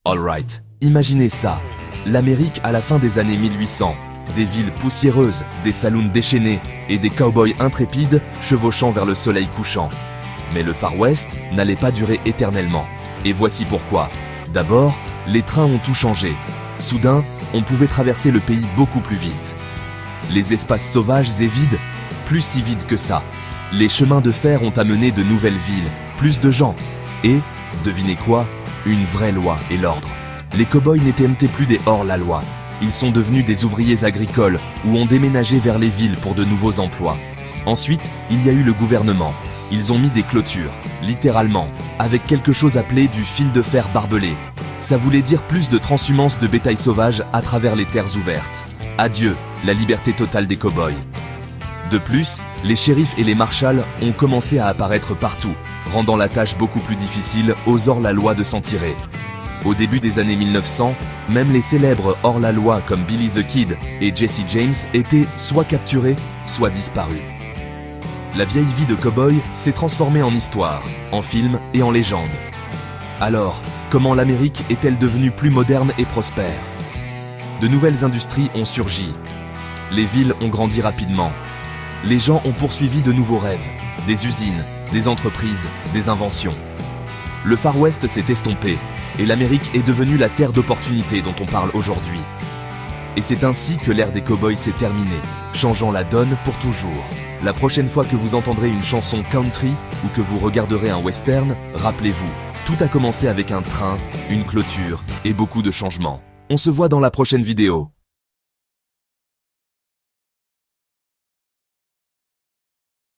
Alright, imaginez ça. L'Amérique à la fin des années 1800. Des villes poussiéreuses, des saloons déchaînés et des cow-boys intrépides chevauchant vers le soleil couchant. Mais le Far West n'allait pas durer éternellement. Et voici pourquoi. D'abord, les trains ont tout changé. Soudain, on pouvait traverser le pays beaucoup plus vite. Les espaces sauvages et vides, plus si vides que ça. Les chemins de fer ont amené de nouvelles villes, plus de gens. Et, devinez quoi? Une vraie loi et l'ordre. Les cow-boys n'étaient plus des hors-la-loi. Ils sont devenus des ouvriers agricoles ou ont déménagé vers les villes pour de nouveaux emplois. Ensuite, il y a eu le gouvernement. Ils ont mis des clôtures, littéralement, avec quelque chose appelé du fil de fer barbelé. Ça voulait dire plus de transhumance de bétail sauvage à travers les terres ouvertes. Adieu, la liberté totale des cow-boys. De plus, les shérifs et les marshals ont commencé à apparaître partout, rendant la tâche beaucoup plus difficile aux hors-la-loi de s'en tirer. Au début des années 1900, même les célèbres hors-la-loi comme Billy the Kid et Jesse James étaient soit capturés, soit disparus. La vieille vie de cow-boy s'est transformée en histoire, en film et en légende. Alors, comment l'Amérique est-elle devenue plus moderne et prospère? De nouvelles industries ont surgi. Les villes ont grandi rapidement. Les gens ont poursuivi de nouveaux rêves, des usines, des entreprises, des inventions. Le Far West s'est estompé et l'Amérique est devenue la terre d'opportunités dont on parle aujourd'hui. Et c'est ainsi que l'ère des cow-boys s'est terminée, changeant la donne pour toujours. La prochaine fois que vous entendrez une chanson country ou que vous regarderez un western, rappelez-vous, tout a commencé avec un train, une clôture et beaucoup de changements. On se voit dans la prochaine vidéo.